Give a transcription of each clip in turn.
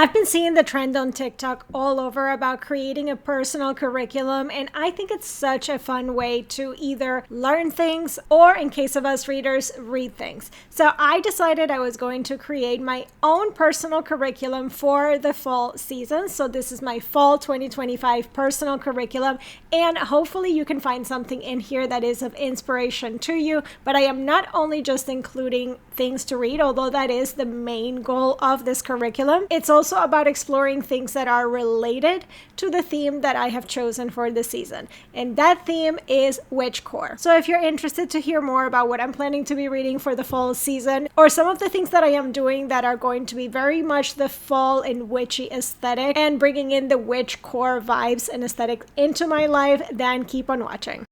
I've been seeing the trend on TikTok all over about creating a personal curriculum, and I think it's such a fun way to either learn things or, in case of us readers, read things. So I decided I was going to create my own personal curriculum for the fall season. So this is my fall 2025 personal curriculum, and hopefully you can find something in here that is of inspiration to you. But I am not only just including things to read, although that is the main goal of this curriculum. It's also about exploring things that are related to the theme that I have chosen for this season. And that theme is Witchcore. So if you're interested to hear more about what I'm planning to be reading for the fall season, or some of the things that I am doing that are going to be very much the fall and witchy aesthetic and bringing in the Witchcore vibes and aesthetic into my life, then keep on watching.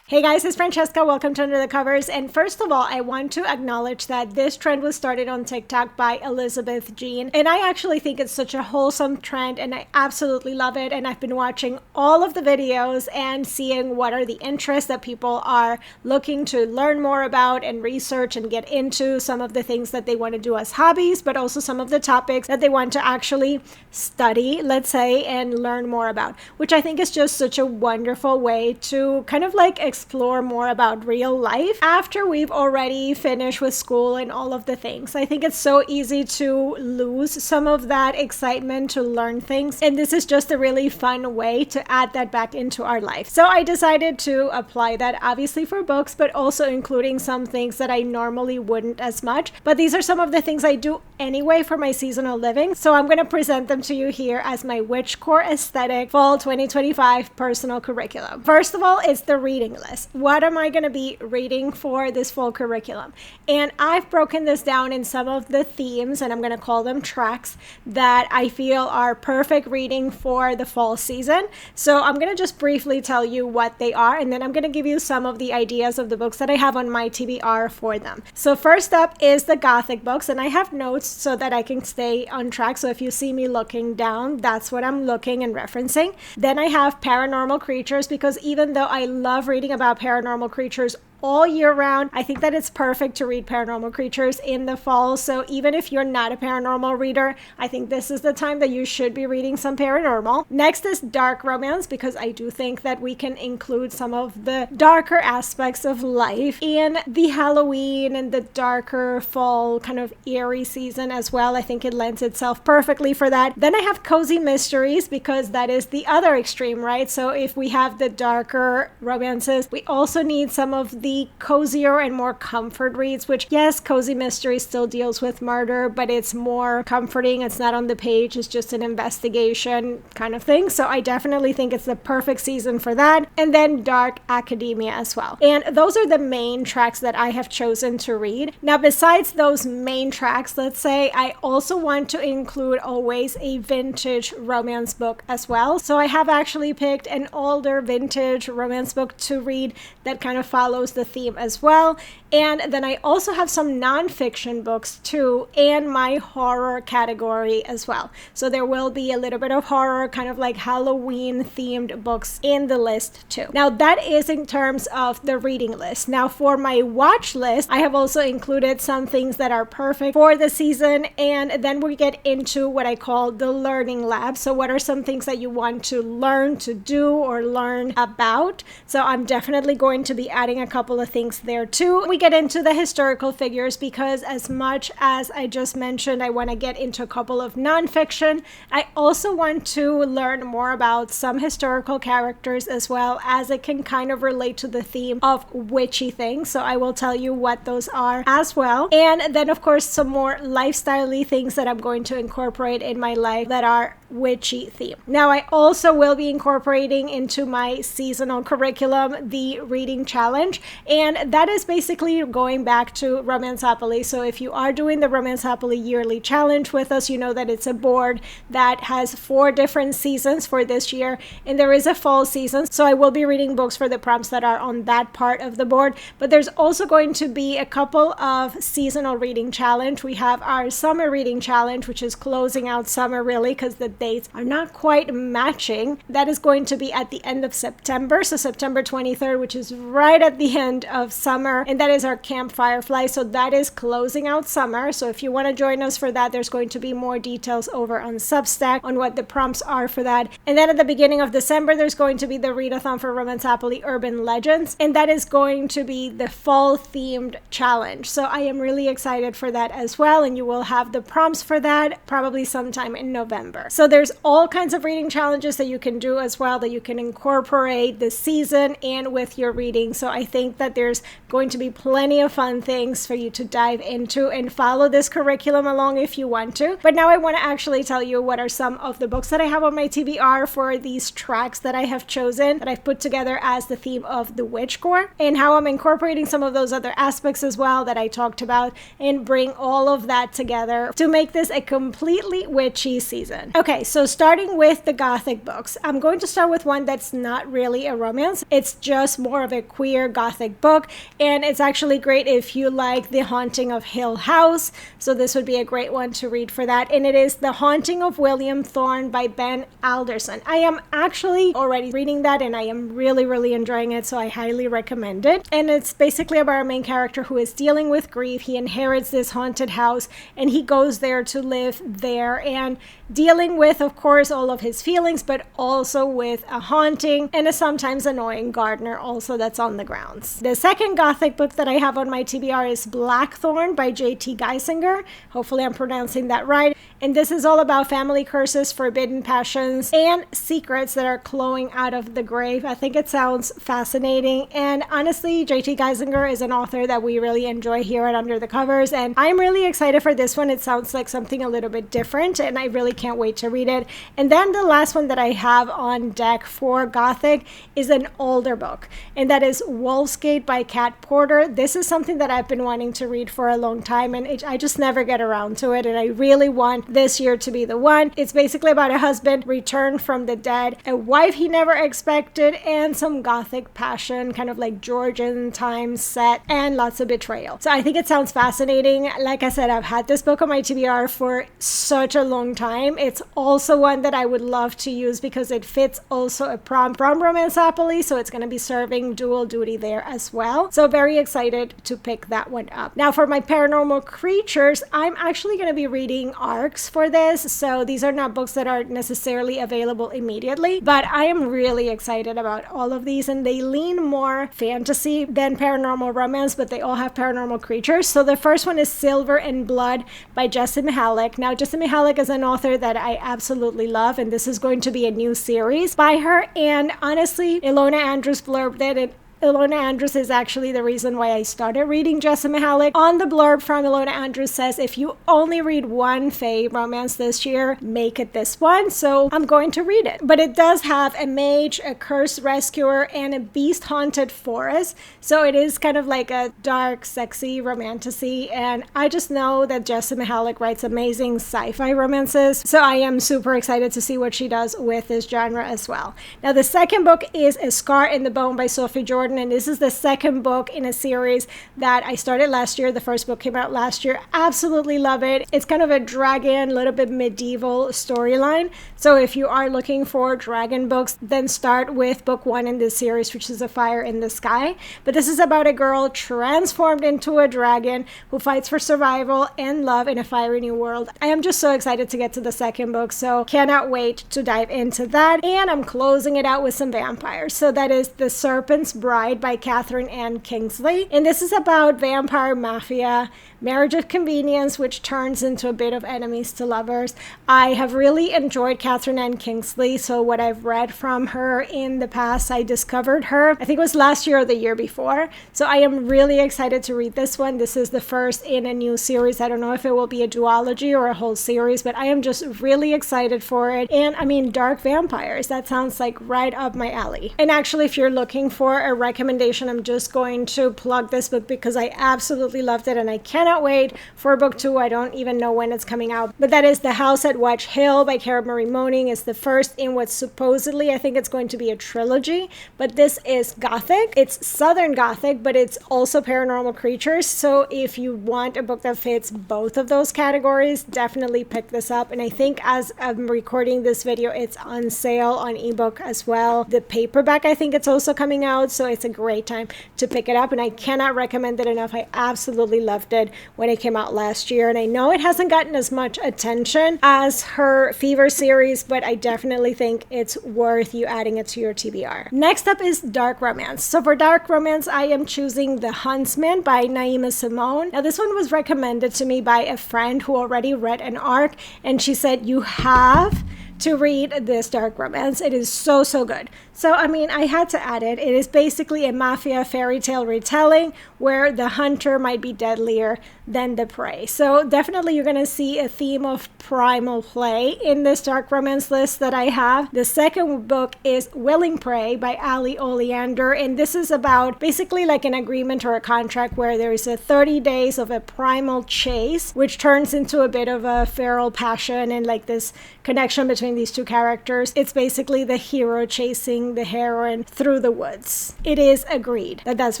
Hey guys, it's Francesca. Welcome to Under the Covers. And first of all, I want to acknowledge that this trend was started on TikTok by Elizabeth Jean. And I actually think it's such a wholesome trend and I absolutely love it. And I've been watching all of the videos and seeing what are the interests that people are looking to learn more about and research and get into, some of the things that they want to do as hobbies, but also some of the topics that they want to actually study, let's say, and learn more about, which I think is just such a wonderful way to kind of like explore more about real life after we've already finished with school and all of the things. I think it's so easy to lose some of that excitement to learn things, and this is just a really fun way to add that back into our life. So I decided to apply that obviously for books, but also including some things that I normally wouldn't as much. But these are some of the things I do anyway for my seasonal living, so I'm going to present them to you here as my Witchcore aesthetic fall 2025 personal curriculum. First of all, it's the reading list. What am I going to be reading for this fall curriculum? And I've broken this down in some of the themes, and I'm going to call them tracks, that I feel are perfect reading for the fall season. So I'm going to just briefly tell you what they are, and then I'm going to give you some of the ideas of the books that I have on my TBR for them. So first up is the Gothic books, and I have notes so that I can stay on track. So if you see me looking down, that's what I'm looking and referencing. Then I have paranormal creatures, because even though I love reading about paranormal creatures all year round, I think that it's perfect to read paranormal creatures in the fall. So even if you're not a paranormal reader, I think this is the time that you should be reading some paranormal. Next is dark romance, because I do think that we can include some of the darker aspects of life in the Halloween and the darker fall kind of eerie season as well. I think it lends itself perfectly for that. Then I have cozy mysteries, because that is the other extreme, right? So if we have the darker romances, we also need some of the cozier and more comfort reads, which, yes, cozy mystery still deals with murder, but it's more comforting. It's not on the page, it's just an investigation kind of thing. So I definitely think it's the perfect season for that. And then dark academia as well. And those are the main tracks that I have chosen to read. Now, besides those main tracks, let's say, I also want to include always a vintage romance book as well. So I have actually picked an older vintage romance book to read that kind of follows the theme as well. And then I also have some nonfiction books too, and my horror category as well. So there will be a little bit of horror, kind of like Halloween themed books in the list too. Now that is in terms of the reading list. Now for my watch list, I have also included some things that are perfect for the season, and then we get into what I call the learning lab. So what are some things that you want to learn to do or learn about? So I'm definitely going to be adding a couple of things there too. We get into the historical figures, because as much as I just mentioned, I want to get into a couple of nonfiction, I also want to learn more about some historical characters as well, as it can kind of relate to the theme of witchy things. So I will tell you what those are as well. And then of course some more lifestyle-y things that I'm going to incorporate in my life that are witchy theme. Now I also will be incorporating into my seasonal curriculum the reading challenge, and that is basically going back to Romanceopoly. So if you are doing the Romanceopoly yearly challenge with us, you know that it's a board that has 4 different seasons for this year, and there is a fall season. So I will be reading books for the prompts that are on that part of the board, but there's also going to be a couple of seasonal reading challenge. We have our summer reading challenge, which is closing out summer really, because the dates are not quite matching. That is going to be at the end of September, so September 23rd, which is right at the end of summer, and that is our Camp Firefly. So that is closing out summer. So if you want to join us for that, there's going to be more details over on Substack on what the prompts are for that. And then at the beginning of December, there's going to be the readathon for Romancepoly Urban Legends, and that is going to be the fall themed challenge. So I am really excited for that as well, and you will have the prompts for that probably sometime in November. So there's all kinds of reading challenges that you can do as well, that you can incorporate this season and with your reading. So I think that there's going to be plenty of fun things for you to dive into and follow this curriculum along if you want to. But now I want to actually tell you what are some of the books that I have on my TBR for these tracks that I have chosen, that I've put together as the theme of the Witchcore, and how I'm incorporating some of those other aspects as well that I talked about, and bring all of that together to make this a completely witchy season. Okay, so starting with the Gothic books, I'm going to start with one that's not really a romance. It's just more of a queer Gothic book, and it's actually great if you like The Haunting of Hill House. So this would be a great one to read for that, and it is The Haunting of William Thorne by Ben Alderson. I am actually already reading that, and I am really enjoying it, so I highly recommend it. And it's basically about our main character who is dealing with grief. He inherits this haunted house, and he goes there to live there, and dealing with, of course, all of his feelings, but also with a haunting and a sometimes annoying gardener also that's on the grounds. The second Gothic book that I have on my TBR is Blackthorn by J.T. Geisinger. Hopefully I'm pronouncing that right. And this is all about family curses, forbidden passions, and secrets that are clawing out of the grave. I think it sounds fascinating. And honestly, J.T. Geisinger is an author that we really enjoy here at Under the Covers. And I'm really excited for this one. It sounds like something a little bit different, and I really can't wait to read it. And then the last one that I have on deck for Gothic is an older book, and that is Wolf's Gate by Kat Porter. This is something that I've been wanting to read for a long time, and I just never get around to it, and I really want this year to be the one. It's basically about a husband returned from the dead, a wife he never expected, and some Gothic passion, kind of like Georgian times set, and lots of betrayal. So I think it sounds fascinating. Like I said, I've had this book on my TBR for such a long time. It's also one that I would love to use because it fits also a prompt from Romancepoly, so it's going to be serving dual duty there as well. So very excited to pick that one up. Now for my paranormal creatures, I'm actually going to be reading arcs for this, so these are not books that are necessarily available immediately, but I am really excited about all of these, and they lean more fantasy than paranormal romance, but they all have paranormal creatures. So the first one is Silver and Blood by Jessie Mihalik. Now Jessie Mihalik is an author that I absolutely love, and this is going to be a new series by her, and honestly, Ilona Andrews blurbed it, and Ilona Andrews is actually the reason why I started reading Jessie Mihalik. On the blurb from Ilona Andrews says, if you only read one fae romance this year, make it this one. So I'm going to read it. But it does have a mage, a cursed rescuer, and a beast-haunted forest. So it is kind of like a dark, sexy romantasy. And I just know that Jessie Mihalik writes amazing sci-fi romances. So I am super excited to see what she does with this genre as well. Now the second book is A Scar in the Bone by Sophie Jordan. And this is the second book in a series that I started last year. The first book came out last year. Absolutely love it. It's kind of a dragon, little bit medieval storyline. So if you are looking for dragon books, then start with book one in this series, which is A Fire in the Sky. But this is about a girl transformed into a dragon who fights for survival and love in a fiery new world. I am just so excited to get to the second book, so cannot wait to dive into that. And I'm closing it out with some vampires. So that is The Serpent's Bride by Catherine Ann Kingsley. And this is about vampire mafia, marriage of convenience, which turns into a bit of enemies to lovers. I have really enjoyed Catherine Ann Kingsley. So what I've read from her in the past, I discovered her, I think it was last year or the year before. So I am really excited to read this one. This is the first in a new series. I don't know if it will be a duology or a whole series, but I am just really excited for it. And I mean, dark vampires, that sounds like right up my alley. And actually, if you're looking for a recommendation, I'm just going to plug this book because I absolutely loved it, and I cannot wait for book two. I don't even know when it's coming out, but that is The House at Watch Hill by Cara Marie Moning. It's the first in what supposedly, I think it's going to be a trilogy, but this is Gothic. It's Southern Gothic, but it's also paranormal creatures. So if you want a book that fits both of those categories, definitely pick this up. And I think as I'm recording this video, it's on sale on ebook as well. The paperback, I think it's also coming out. So it's a great time to pick it up, and I cannot recommend it enough. I absolutely loved it when it came out last year, and I know it hasn't gotten as much attention as her Fever series, but I definitely think it's worth you adding it to your TBR. Next up is dark romance. So for dark romance, I am choosing The Huntsman by Naima Simone. Now this one was recommended to me by a friend who already read an arc, and she said, you have to read this dark romance. It is so good. So I mean, I had to add it. It is basically a mafia fairy tale retelling where the hunter might be deadlier than the prey. So definitely you're going to see a theme of primal play in this dark romance list that I have. The second book is Willing Prey by Ali Oleander, and this is about basically like an agreement or a contract where there is a 30 days of a primal chase, which turns into a bit of a feral passion and like this connection between these two characters. It's basically the hero chasing the heroine through the woods. It is agreed that that's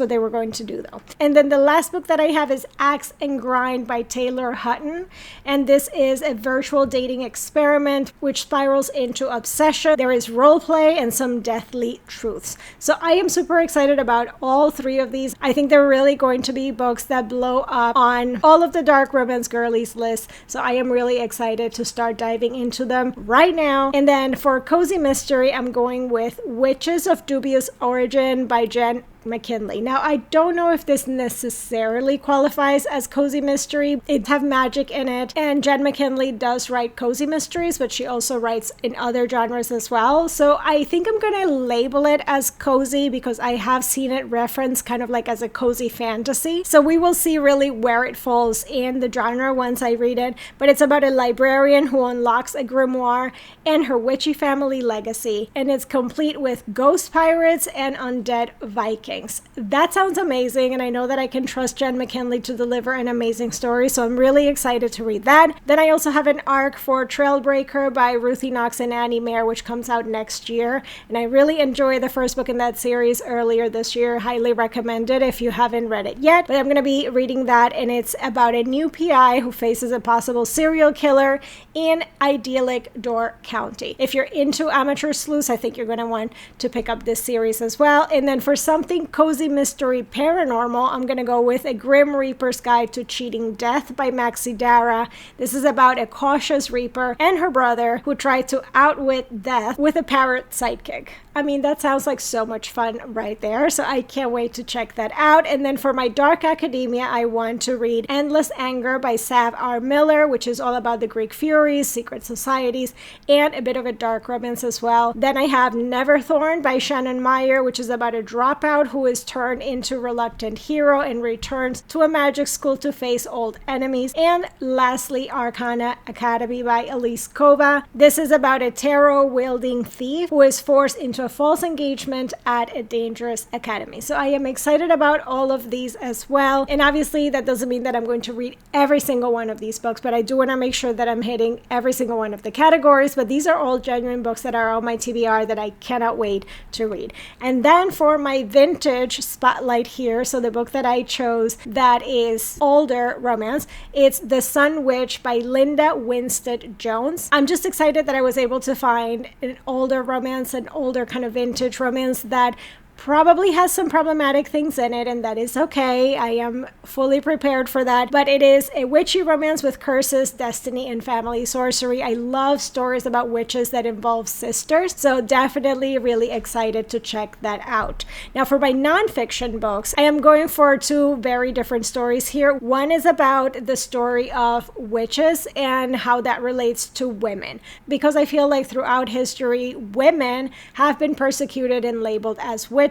what they were going to do though. And then the last book that I have is Axe and Grind by Taylor Hutton, and this is a virtual dating experiment which spirals into obsession. There is role play and some deathly truths. So I am super excited about all three of these. I think they're really going to be books that blow up on all of the dark romance girlies lists. So I am really excited to start diving into them right now. And then for cozy mystery, I'm going with Witches of Dubious Origin by Jen McKinley. Now, I don't know if this necessarily qualifies as cozy mystery. It have magic in it, and Jen McKinley does write cozy mysteries, but she also writes in other genres as well. So I think I'm going to label it as cozy because I have seen it referenced kind of like as a cozy fantasy. So we will see really where it falls in the genre once I read it. But it's about a librarian who unlocks a grimoire and her witchy family legacy, and it's complete with ghost pirates and undead Vikings. That sounds amazing, and I know that I can trust Jen McKinley to deliver an amazing story, so I'm really excited to read that. Then I also have an arc for Trailbreaker by Ruthie Knox and Annie Mayer, which comes out next year, and I really enjoyed the first book in that series earlier this year. Highly recommend it if you haven't read it yet, but I'm going to be reading that, and it's about a new PI who faces a possible serial killer in idyllic Door County. If you're into amateur sleuths, I think you're going to want to pick up this series as well. And then for something cozy mystery paranormal, I'm going to go with A Grim Reaper's Guide to Cheating Death by Maxi Dara. This is about a cautious reaper and her brother who try to outwit death with a parrot sidekick. I mean, that sounds like so much fun right there, so I can't wait to check that out. And then for my dark academia, I want to read Endless Anger by Sav R. Miller, which is all about the Greek Furies, secret societies, and a bit of a dark romance as well. Then I have Neverthorn by Shannon Meyer, which is about a dropout who is turned into reluctant hero and returns to a magic school to face old enemies. And lastly, Arcana Academy by Elise Kova. This is about a tarot-wielding thief who is forced into a false engagement at a dangerous academy. So I am excited about all of these as well. And obviously that doesn't mean that I'm going to read every single one of these books, but I do want to make sure that I'm hitting every single one of the categories. But these are all genuine books that are on my TBR that I cannot wait to read. And then for my vintage spotlight here, so the book that I chose that is older romance, it's The Sun Witch by Linda Winstead Jones. I'm just excited that I was able to find an older romance, an older kind of vintage romance that probably has some problematic things in it, and that is okay. I am fully prepared for that. But it is a witchy romance with curses, destiny, and family sorcery. I love stories about witches that involve sisters, so definitely really excited to check that out. Now for my nonfiction books, I am going for two very different stories here. One is about the story of witches and how that relates to women, because I feel like throughout history, women have been persecuted and labeled as witches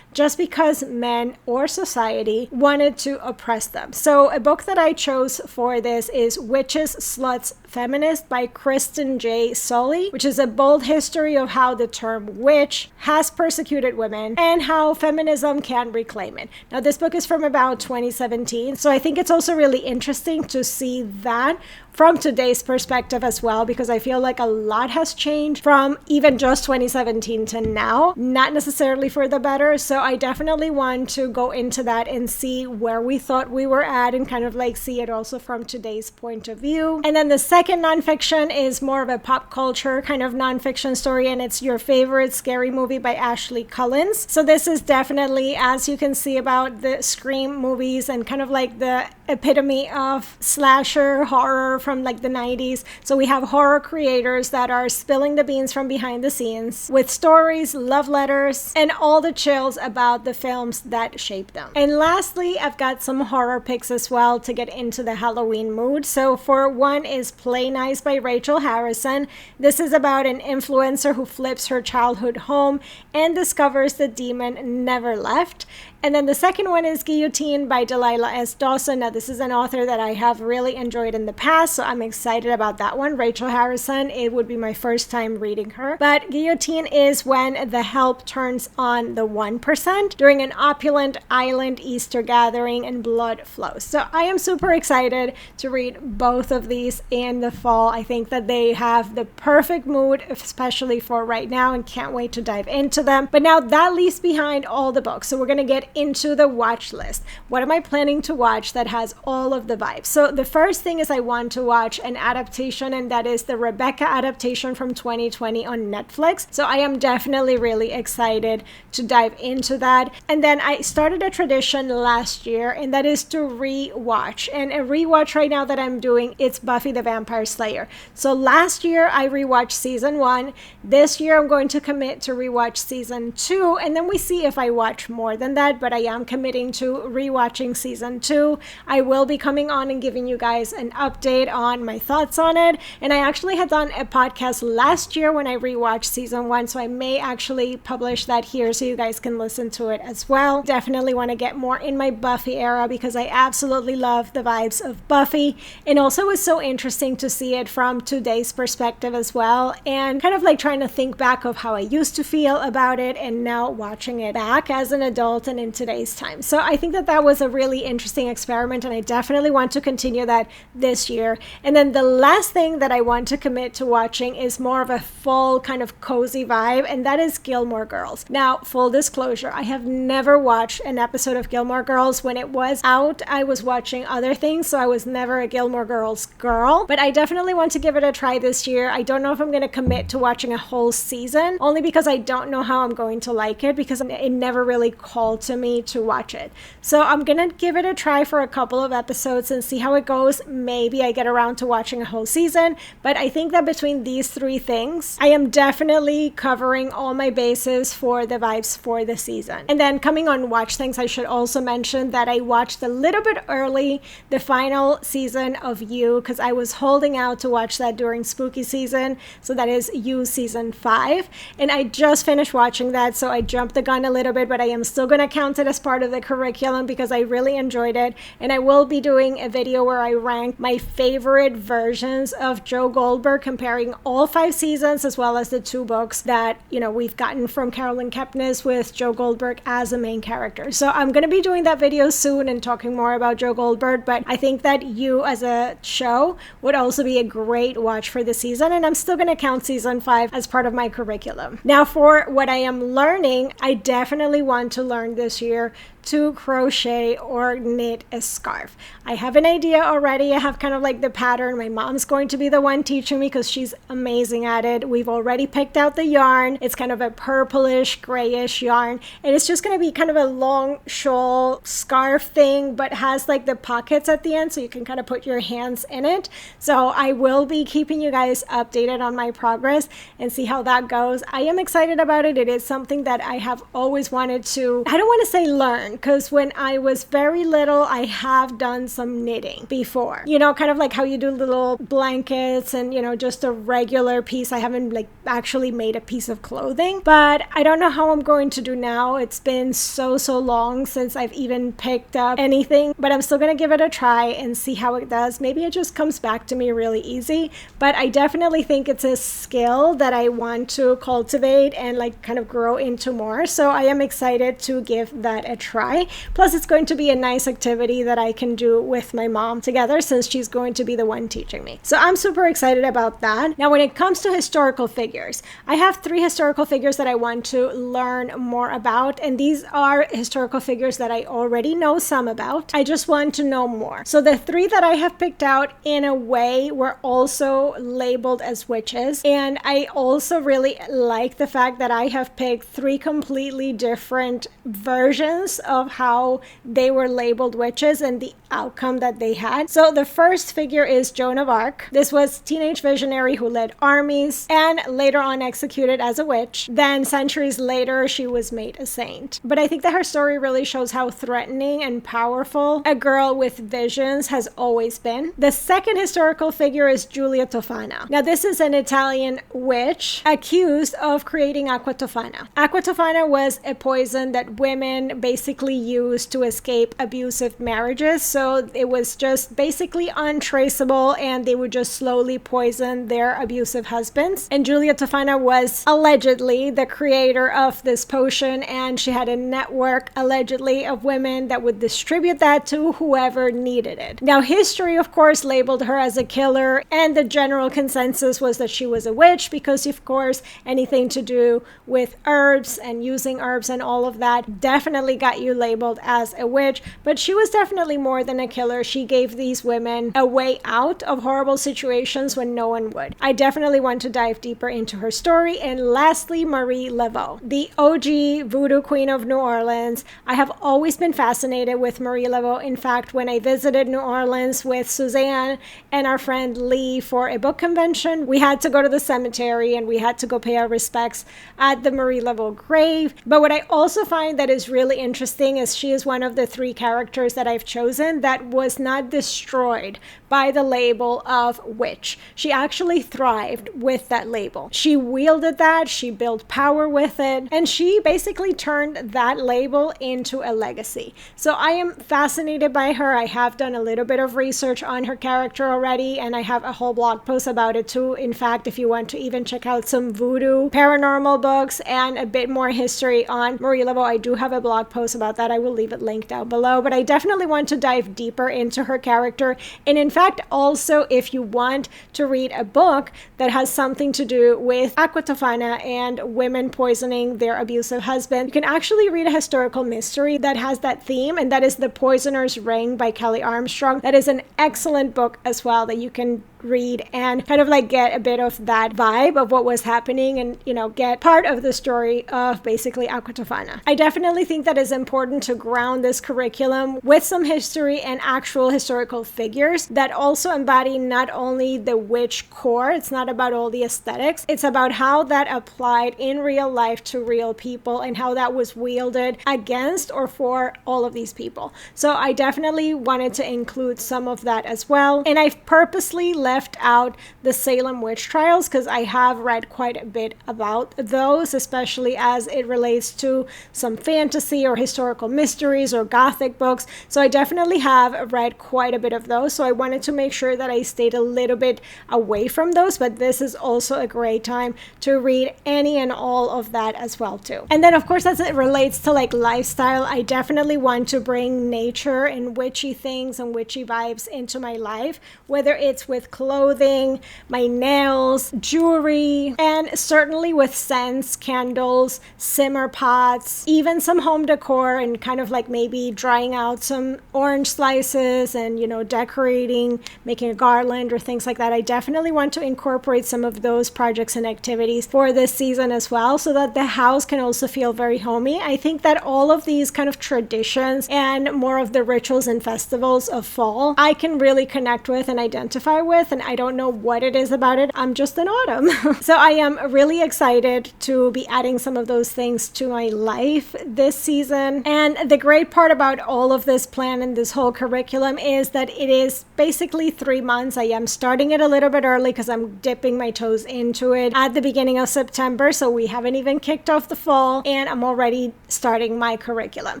just because men or society wanted to oppress them. So a book that I chose for this is Witches, Sluts, Feminist by Kristen J. Sully, which is a bold history of how the term witch has persecuted women and how feminism can reclaim it. Now this book is from about 2017, so I think it's also really interesting to see that from today's perspective as well, because I feel like a lot has changed from even just 2017 to now, not necessarily for the better. So So I definitely want to go into that and see where we thought we were at and kind of like see it also from today's point of view. And then the second nonfiction is more of a pop culture kind of nonfiction story, and it's Your Favorite Scary Movie by Ashley Cullins. So this is definitely, as you can see, about the Scream movies and kind of like the epitome of slasher horror from like the 90s. So we have horror creators that are spilling the beans from behind the scenes with stories, love letters, and all the chills about the films that shaped them. And lastly, I've got some horror picks as well to get into the Halloween mood. So for one is Play Nice by Rachel Harrison. This is about an influencer who flips her childhood home and discovers the demon never left. And then the second one is Guillotine by Delilah S. Dawson. Now, this is an author that I have really enjoyed in the past, so I'm excited about that one. Rachel Harrison, it would be my first time reading her. But Guillotine is when the help turns on the 1% during an opulent island Easter gathering and blood flows. So I am super excited to read both of these in the fall. I think that they have the perfect mood, especially for right now, and can't wait to dive into them. But now that leaves behind all the books. So we're going to get into the watch list. What am I planning to watch that has all of the vibes? So the first thing is I want to watch an adaptation, and that is the Rebecca adaptation from 2020 on Netflix. So I am definitely really excited to dive into that. And then I started a tradition last year, and that is to rewatch. And a rewatch right now that I'm doing, it's Buffy the Vampire Slayer. So last year I rewatched season 1. This year I'm going to commit to rewatch season 2, and then we see if I watch more than that. But I am committing to rewatching season 2. I will be coming on and giving you guys an update on my thoughts on it. And I actually had done a podcast last year when I rewatched season 1, so I may actually publish that here so you guys can listen to it as well. Definitely want to get more in my Buffy era because I absolutely love the vibes of Buffy. And also it was so interesting to see it from today's perspective as well, and kind of like trying to think back of how I used to feel about it and now watching it back as an adult and in today's time. So I think that that was a really interesting experiment, and I definitely want to continue that this year. And then the last thing that I want to commit to watching is more of a fall kind of cozy vibe, and that is Gilmore Girls. Now, full disclosure, I have never watched an episode of Gilmore Girls. When it was out, I was watching other things, so I was never a Gilmore Girls girl, but I definitely want to give it a try this year. I don't know if I'm going to commit to watching a whole season, only because I don't know how I'm going to like it, because it never really called to me to watch it. So I'm gonna give it a try for a couple of episodes and see how it goes. Maybe I get around to watching a whole season, but I think that between these three things, I am definitely covering all my bases for the vibes for the season. And then coming on watch things, I should also mention that I watched a little bit early the final season of You, because I was holding out to watch that during spooky season. So that is You season 5, and I just finished watching that, so I jumped the gun a little bit, but I am still gonna count it as part of the curriculum because I really enjoyed it. And I will be doing a video where I rank my favorite versions of Joe Goldberg, comparing all 5 seasons as well as the 2 books that, you know, we've gotten from Carolyn Kepnes with Joe Goldberg as a main character. So I'm going to be doing that video soon and talking more about Joe Goldberg, but I think that You as a show would also be a great watch for the season, and I'm still going to count season 5 as part of my curriculum. Now, for what I am learning, I definitely want to learn this year to crochet or knit a scarf. I have an idea already. I have kind of like the pattern. My mom's going to be the one teaching me because she's amazing at it. We've already picked out the yarn. It's kind of a purplish, grayish yarn, and it's just going to be kind of a long shawl scarf thing, but has like the pockets at the end so you can kind of put your hands in it. So I will be keeping you guys updated on my progress and see how that goes. I am excited about it. It is something that I have always wanted to, I don't want to say learn, because when I was very little, I have done some knitting before. You know, kind of like how you do little blankets and, you know, just a regular piece. I haven't like actually made a piece of clothing, but I don't know how I'm going to do now. It's been so long since I've even picked up anything, but I'm still going to give it a try and see how it does. Maybe it just comes back to me really easy, but I definitely think it's a skill that I want to cultivate and like kind of grow into more. So I am excited to give that a try. cry. Plus, it's going to be a nice activity that I can do with my mom together since she's going to be the one teaching me. So I'm super excited about that. Now, when it comes to historical figures, I have 3 historical figures that I want to learn more about, and these are historical figures that I already know some about. I just want to know more. So the 3 that I have picked out in a way were also labeled as witches, and I also really like the fact that I have picked 3 completely different versions of how they were labeled witches and the outcome that they had. So the first figure is Joan of Arc. This was a teenage visionary who led armies and later on executed as a witch. Then centuries later, she was made a saint. But I think that her story really shows how threatening and powerful a girl with visions has always been. The second historical figure is Giulia Tofana. Now, this is an Italian witch accused of creating aqua tofana. Aqua tofana was a poison that women basically used to escape abusive marriages. So it was just basically untraceable, and they would just slowly poison their abusive husbands. And Giulia Tofana was allegedly the creator of this potion, and she had a network allegedly of women that would distribute that to whoever needed it. Now, history, of course, labeled her as a killer, and the general consensus was that she was a witch because, of course, anything to do with herbs and using herbs and all of that definitely got you labeled as a witch. But she was definitely more than a killer. She gave these women a way out of horrible situations when no one would. I definitely want to dive deeper into her story. And lastly, Marie Laveau, the OG voodoo queen of New Orleans. I have always been fascinated with Marie Laveau. In fact, when I visited New Orleans with Suzanne and our friend Lee for a book convention, we had to go to the cemetery and we had to go pay our respects at the Marie Laveau grave. But what I also find that is really interesting is she is one of the 3 characters that I've chosen that was not destroyed by the label of witch. She actually thrived with that label. She wielded that, she built power with it, and she basically turned that label into a legacy. So I am fascinated by her. I have done a little bit of research on her character already, and I have a whole blog post about it too. In fact, if you want to even check out some voodoo paranormal books and a bit more history on Marie Laveau, I do have a blog post about that. I will leave it linked down below, but I definitely want to dive deeper into her character. And in fact, also, if you want to read a book that has something to do with aqua tofana and women poisoning their abusive husband, you can actually read a historical mystery that has that theme, and that is The Poisoner's Ring by Kelly Armstrong. That is an excellent book as well that you can read and kind of like get a bit of that vibe of what was happening and, you know, get part of the story of basically aqua tofana. I definitely think that it's important to ground this curriculum with some history and actual historical figures that also embody not only the witch core, it's not about all the aesthetics, it's about how that applied in real life to real people and how that was wielded against or for all of these people. So I definitely wanted to include some of that as well. And I've purposely left out the Salem witch trials because I have read quite a bit about those, especially as it relates to some fantasy or historical mysteries or Gothic books. So I definitely have read quite a bit of those. So I wanted to make sure that I stayed a little bit away from those, but this is also a great time to read any and all of that as well too. And then of course, as it relates to like lifestyle, I definitely want to bring nature and witchy things and witchy vibes into my life, whether it's with clothing, my nails, jewelry, and certainly with scents, candles, simmer pots, even some home decor and kind of like maybe drying out some orange slices and, you know, decorating, making a garland or things like that. I definitely want to incorporate some of those projects and activities for this season as well so that the house can also feel very homey. I think that all of these kind of traditions and more of the rituals and festivals of fall, I can really connect with and identify with, and I don't know what it is about it. I'm just in autumn. So I am really excited to be adding some of those things to my life this season. And the great part about all of this plan and this whole curriculum is that it is basically 3 months. I am starting it a little bit early because I'm dipping my toes into it at the beginning of September. So we haven't even kicked off the fall and I'm already starting my curriculum.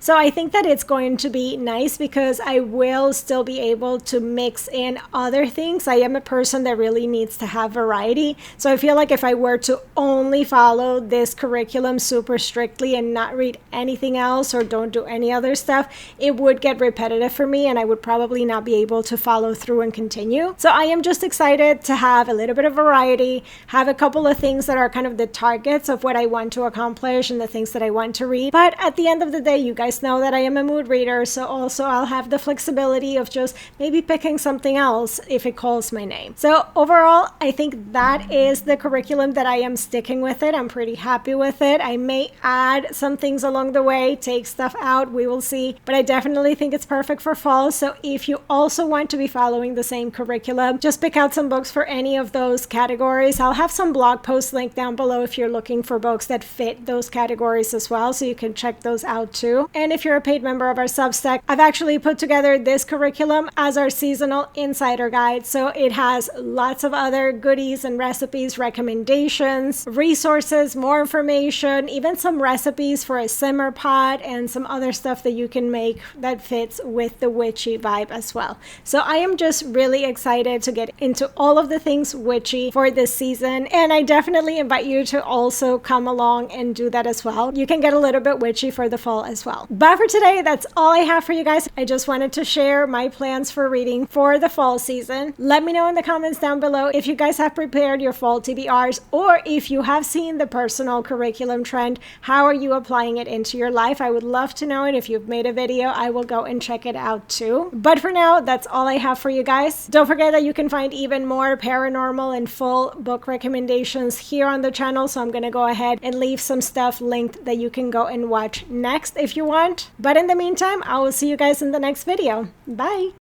So I think that it's going to be nice because I will still be able to mix in other things. I am a a person that really needs to have variety. So I feel like if I were to only follow this curriculum super strictly and not read anything else or don't do any other stuff, it would get repetitive for me and I would probably not be able to follow through and continue. So I am just excited to have a little bit of variety, have a couple of things that are kind of the targets of what I want to accomplish and the things that I want to read. But at the end of the day, you guys know that I am a mood reader, so also I'll have the flexibility of just maybe picking something else if it calls my name. So overall, I think that is the curriculum that I am sticking with it. I'm pretty happy with it. I may add some things along the way, take stuff out, we will see, but I definitely think it's perfect for fall. So if you also want to be following the same curriculum, just pick out some books for any of those categories. I'll have some blog posts linked down below if you're looking for books that fit those categories as well, so you can check those out too. And if you're a paid member of our Substack, I've actually put together this curriculum as our seasonal insider guide. So it has lots of other goodies and recipes, recommendations, resources, more information, even some recipes for a simmer pot and some other stuff that you can make that fits with the witchy vibe as well. So I am just really excited to get into all of the things witchy for this season, and I definitely invite you to also come along and do that as well. You can get a little bit witchy for the fall as well. But for today, that's all I have for you guys. I just wanted to share my plans for reading for the fall season. Let me know in the comments down below if you guys have prepared your fall TBRs, or if you have seen the personal curriculum trend, how are you applying it into your life? I would love to know it. If you've made a video, I will go and check it out too. But for now, that's all I have for you guys. Don't forget that you can find even more paranormal and full book recommendations here on the channel, so I'm gonna go ahead and leave some stuff linked that you can go and watch next if you want. But in the meantime, I will see you guys in the next video. Bye!